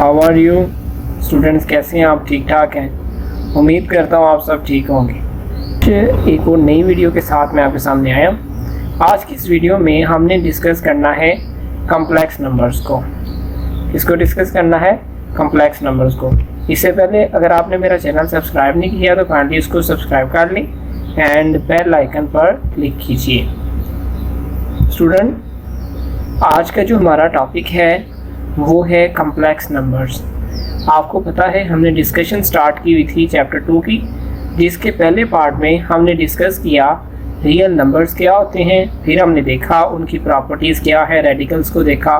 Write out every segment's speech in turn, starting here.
How are you students, कैसे हैं आप? ठीक ठाक हैं? उम्मीद करता हूँ आप सब ठीक होंगे। एक और नई वीडियो के साथ मैं आपके सामने आया। आज की इस वीडियो में हमने डिस्कस करना है कॉम्प्लेक्स नंबर्स को। इसको डिस्कस करना है कॉम्प्लेक्स नंबर्स को। इससे पहले अगर आपने मेरा चैनल सब्सक्राइब नहीं किया तो काइंडली इसको सब्सक्राइब कर लें एंड बेल आइकन पर क्लिक कीजिए। स्टूडेंट, आज का जो हमारा टॉपिक है वो है कॉम्प्लेक्स नंबर्स। आपको पता है हमने डिस्कशन स्टार्ट की हुई थी चैप्टर 2 की, जिसके पहले पार्ट में हमने डिस्कस किया रियल नंबर्स क्या होते हैं, फिर हमने देखा उनकी प्रॉपर्टीज़ क्या है, रेडिकल्स को देखा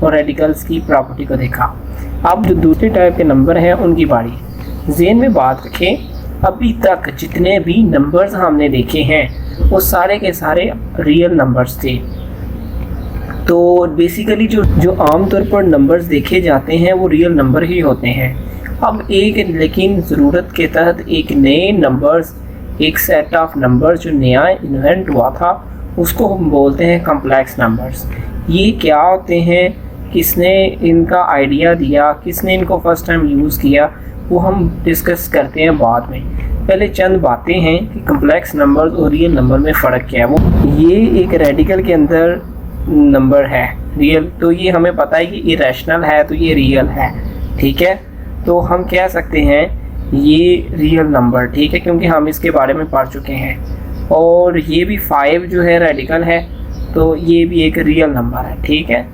और रेडिकल्स की प्रॉपर्टी को देखा। अब जो दूसरे टाइप के नंबर हैं उनकी बारी। ज़हन में बात रखें, अभी तक जितने भी नंबर्स हमने देखे हैं वो सारे के सारे रियल नंबर्स थे। तो बेसिकली जो आमतौर पर नंबर्स देखे जाते हैं वो रियल नंबर ही होते हैं। अब लेकिन ज़रूरत के तहत एक नए नंबर्स, एक सेट ऑफ नंबर्स जो नया इन्वेंट हुआ था उसको हम बोलते हैं कॉम्प्लेक्स नंबर्स। ये क्या होते हैं, किसने इनका आइडिया दिया, किसने इनको फर्स्ट टाइम यूज़ किया, वो हम डिस्कस करते हैं बाद में। पहले चंद बातें हैं कि कॉम्प्लेक्स नंबर्स और रियल नंबर में फ़र्क क्या है। वो ये एक रेडिकल के अंदर नंबर है रियल, तो ये हमें पता है कि इरेशनल है तो ये रियल है, ठीक है। तो हम कह सकते हैं ये रियल नंबर, ठीक है, क्योंकि हम इसके बारे में पढ़ चुके हैं। और ये भी 5 जो है रेडिकल है तो ये भी एक रियल नंबर है, ठीक है।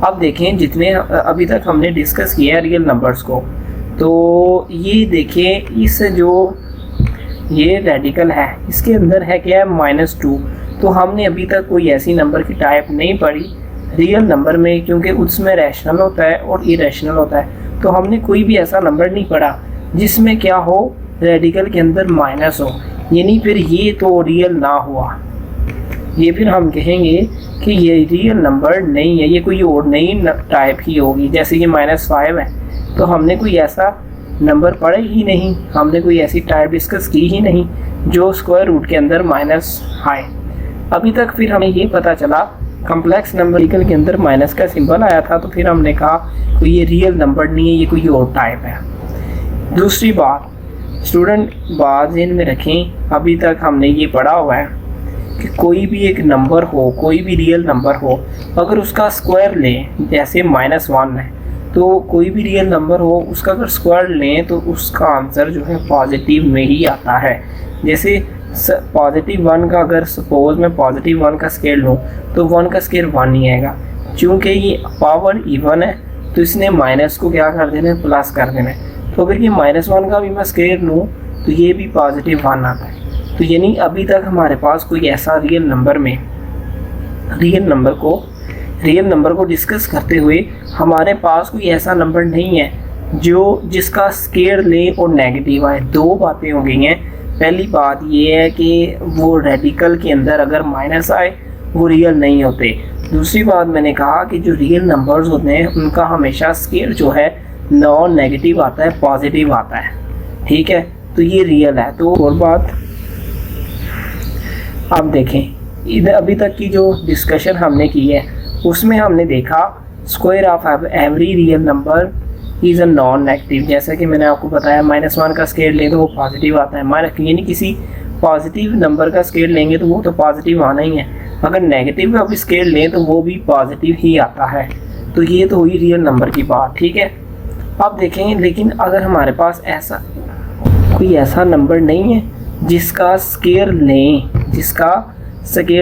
अब देखें जितने अभी तक हमने डिस्कस किया है रियल नंबर्स को, तो ये देखें इस जो ये रेडिकल है इसके अंदर है क्या है -2। तो हमने अभी तक कोई ऐसी नंबर की टाइप नहीं पढ़ी रियल नंबर में, क्योंकि उसमें रैशनल होता है और इरेशनल होता है। तो हमने कोई भी ऐसा नंबर नहीं पढ़ा जिसमें क्या हो, रेडिकल के अंदर माइनस हो, यानी फिर ये तो रियल ना हुआ। ये फिर हम कहेंगे कि ये रियल नंबर नहीं है, ये कोई और नई टाइप की होगी। जैसे ये -5 है तो हमने कोई ऐसा नंबर पढ़ा ही नहीं, हमने कोई ऐसी टाइप डिस्कस की ही नहीं जो स्क्वायर रूट के अंदर माइनस आए अभी तक। फिर हमें ये पता चला कॉम्प्लेक्स नंबर के अंदर माइनस का सिंबल आया था, तो फिर हमने कहा कोई ये रियल नंबर नहीं है, ये कोई और टाइप है। दूसरी बात स्टूडेंट, बात ज़हन में रखें, अभी तक हमने ये पढ़ा हुआ है कि कोई भी एक नंबर हो, कोई भी रियल नंबर हो, अगर उसका स्क्वायर लें, जैसे -1 है, तो कोई भी रियल नंबर हो उसका अगर स्क्वायर लें तो उसका आंसर जो है पॉजिटिव में ही आता है। जैसे +1 का अगर सपोज मैं +1 का स्क्वायर लूँ तो 1 का स्क्वायर 1 ही आएगा। चूँकि ये पावर इवन है तो इसने माइनस को क्या कर देना है, प्लस कर देना है। तो अगर ये -1 का भी मैं स्क्वायर लूँ तो ये भी +1 आता है। तो यानी अभी तक हमारे पास कोई ऐसा रियल नंबर को डिस्कस करते हुए हमारे पास कोई ऐसा नंबर नहीं है जिसका स्क्वायर लें और नेगेटिव आए। दो बातें हो गई हैं। पहली बात ये है कि वो रेडिकल के अंदर अगर माइनस आए वो रियल नहीं होते। दूसरी बात मैंने कहा कि जो रियल नंबर्स होते हैं उनका हमेशा स्क्वायर जो है नॉन नेगेटिव आता है, पॉजिटिव आता है, ठीक है। तो ये रियल है। तो और बात आप देखें, इधर अभी तक की जो डिस्कशन हमने की है उसमें हमने देखा square of every real number is a non negative. जैसा कि मैंने आपको बताया -1 का स्क्वायर लें तो वो पॉजिटिव आता है, यानी किसी पॉजिटिव नंबर का स्क्वायर लेंगे तो वो तो पॉजिटिव आना ही है। अगर नेगेटिव का भी स्क्वायर लें तो वो भी पॉजिटिव ही आता है। तो ये तो हुई रियल नंबर की बात, ठीक है। अब देखेंगे, लेकिन अगर हमारे पास कोई ऐसा नंबर नहीं है जिसका स्क्वायर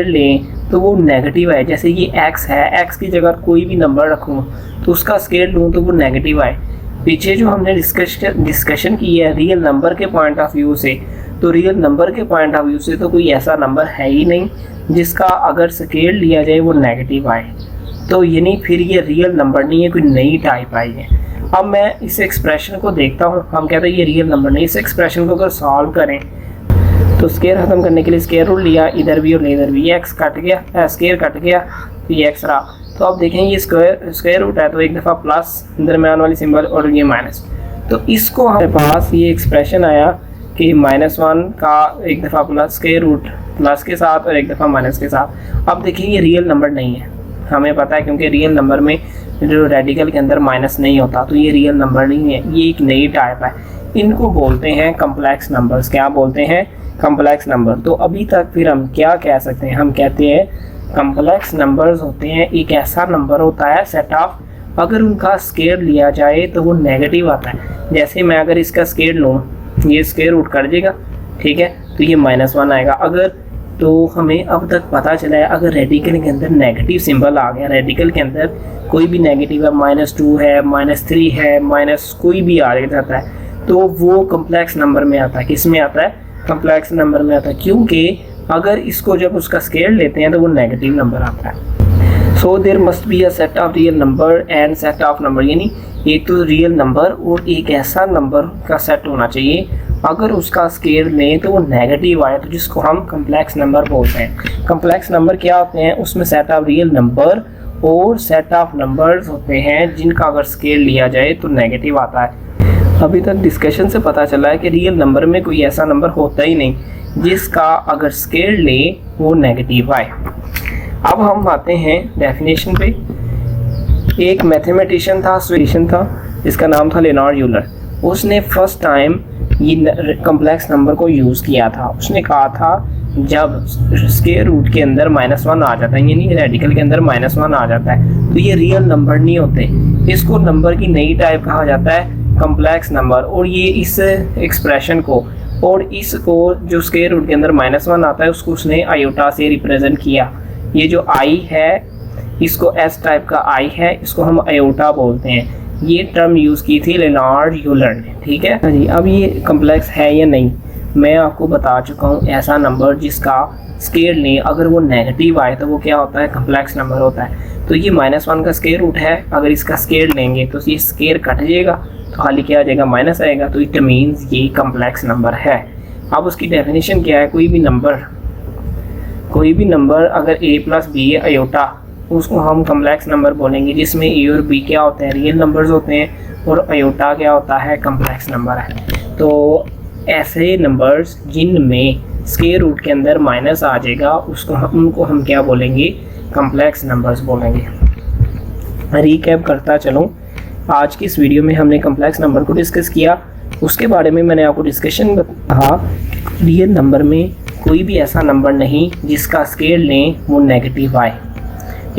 लें तो वो नेगेटिव है। जैसे ये x है, x की जगह कोई भी नंबर रखूँ तो उसका स्क्वायर लूँ तो वो नेगेटिव आए। पीछे जो हमने डिस्कशन की है रियल नंबर के पॉइंट ऑफ व्यू से, तो रियल नंबर के पॉइंट ऑफ व्यू से तो कोई ऐसा नंबर है ही नहीं जिसका अगर स्क्वायर लिया जाए वो नेगेटिव आए। तो यानी फिर ये रियल नंबर नहीं है, कोई नई टाइप आई है। अब मैं इस एक्सप्रेशन को देखता हूँ, हम कहते हैं ये रियल नंबर नहीं। इस एक्सप्रेशन को अगर सॉल्व करें तो स्क्वायर खत्म करने के लिए स्क्वायर रूट लिया, इधर भी और इधर भी, x कट गया, स्क्वायर कट गया तो ये x रहा। तो अब देखें ये स्क्वायर रूट है तो एक दफ़ा प्लस दरम्यान वाली सिंबल और ये माइनस, तो इसको हमारे पास ये एक्सप्रेशन आया कि -1 का एक दफ़ा प्लस स्क्वायर रूट प्लस के साथ और एक दफ़ा माइनस के साथ। अब देखिए ये रियल नंबर नहीं है, हमें पता है, क्योंकि रियल नंबर में जो रेडिकल के अंदर माइनस नहीं होता, तो ये रियल नंबर नहीं है, ये एक नई टाइप है। इनको बोलते हैं कम्प्लेक्स नंबर्स। क्या बोलते हैं? Complex number. तो अभी तक फिर हम क्या कह सकते हैं? हम कहते हैं कम्प्लेक्स नंबर्स होते हैं एक ऐसा नंबर होता है सेट ऑफ, अगर उनका स्क्वायर लिया जाए तो वो नेगेटिव आता है। जैसे मैं अगर इसका स्क्वायर लूँ, ये स्क्वायर रूट कर देगा, ठीक है, तो ये -1 आएगा। अगर तो हमें अब तक पता चला है अगर रेडिकल के अंदर नेगेटिव सिंबल आ गया, रेडिकल के अंदर कोई भी नेगेटिव है, -2 है, -3 है, माइनस कोई भी आ जाता है, तो वो कम्प्लेक्स नंबर में आता है। किस में आता है? कम्प्लेक्स नंबर में आता है, क्योंकि अगर इसको जब उसका स्क्वायर लेते हैं तो वो नेगेटिव नंबर आता है। So there must be a set of real number and set of number, यानी एक तो रियल नंबर और एक ऐसा नंबर का सेट होना चाहिए अगर उसका स्क्वायर लें तो वो नेगेटिव आए, तो जिसको हम कम्प्लेक्स नंबर बोलते हैं। कम्प्लेक्स नंबर क्या होते हैं? उसमें सेट ऑफ रियल नंबर और सेट ऑफ नंबर्स होते हैं जिनका अगर स्क्वायर लिया जाए तो नेगेटिव आता है। अभी तक डिस्कशन से पता चला है कि रियल नंबर में कोई ऐसा नंबर होता ही नहीं जिसका अगर स्क्वायर ले वो नेगेटिव आए। अब हम आते हैं डेफिनेशन पे। एक मैथमेटिशियन था, जिसका नाम था लेनार्ड यूलर। उसने फर्स्ट टाइम ये कम्प्लेक्स नंबर को यूज़ किया था। उसने कहा था जब स्क्वायर रूट के अंदर -1 आ जाता है, यानी रेडिकल के अंदर -1 आ जाता है, तो ये रियल नंबर नहीं होते। इसको नंबर की नई टाइप कहा जाता है, कम्प्लेक्स नंबर। और ये इस एक्सप्रेशन को और इसको जो स्क्वायर रूट के अंदर -1 आता है उसको उसने आयोटा से रिप्रेजेंट किया। ये जो आई है इसको एस टाइप का आई है, इसको हम आयोटा बोलते हैं। ये टर्म यूज़ की थी लेनार्ड यूलर ने, ठीक है जी। अब ये कम्प्लेक्स है या नहीं मैं आपको बता चुका हूँ। ऐसा नंबर जिसका स्क्वायर लें अगर वो नेगेटिव आए तो वो क्या होता है? कम्प्लेक्स नंबर होता है। तो ये -1 का स्क्वायर रूट है, अगर इसका स्क्वायर लेंगे तो ये स्क्वायर कट जाएगा तो खाली क्या आ जाएगा? माइनस आएगा, तो इट मीन्स ये कम्प्लेक्स नंबर है। अब उसकी डेफिनेशन क्या है? कोई भी नंबर अगर a + b है आयोटा, उसको हम कम्प्लेक्स नंबर बोलेंगे, जिसमें a और b क्या होते हैं? रियल नंबर्स होते हैं, और आयोटा क्या होता है? कम्प्लेक्स नंबर है। तो ऐसे नंबर्स जिनमें स्क्वायर रूट के अंदर माइनस आ जाएगा उनको हम क्या बोलेंगे? कम्प्लेक्स नंबर्स बोलेंगे। रिकैप करता चलूँ, आज की इस वीडियो में हमने कम्प्लेक्स नंबर को डिस्कस किया। उसके बारे में मैंने आपको डिस्कशन कहा, रियल नंबर में कोई भी ऐसा नंबर नहीं जिसका स्क्वायर लें वो नेगेटिव आए।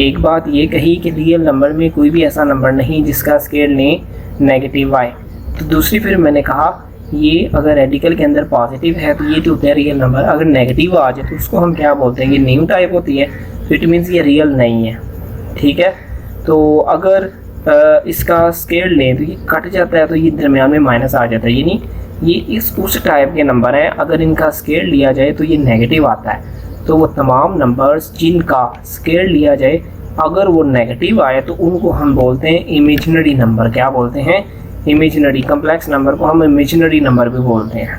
एक बात ये कही कि रियल नंबर में कोई भी ऐसा नंबर नहीं जिसका स्क्वायर लें नेगेटिव आए। तो दूसरी फिर मैंने कहा ये अगर रेडिकल के अंदर पॉजिटिव है तो ये तो होता है रियल नंबर, अगर नेगेटिव आ जाए तो उसको हम क्या बोलते हैं? ये न्यू टाइप होती है, तो इट मीन्स ये रियल नहीं है, ठीक है। तो अगर इसका स्क्वायर लें तो ये कट जाता है, तो ये दरमियान में माइनस आ जाता है, यानी ये उस टाइप के नंबर हैं अगर इनका स्क्वायर लिया जाए तो ये नेगेटिव आता है। तो वो तमाम नंबर्स जिनका स्क्वायर लिया जाए अगर वो नेगेटिव आए तो उनको हम बोलते हैं इमेजिनरी नंबर। क्या बोलते हैं? इमेजिनरी। कम्प्लेक्स नंबर को हम इमेजिनरी नंबर भी बोलते हैं।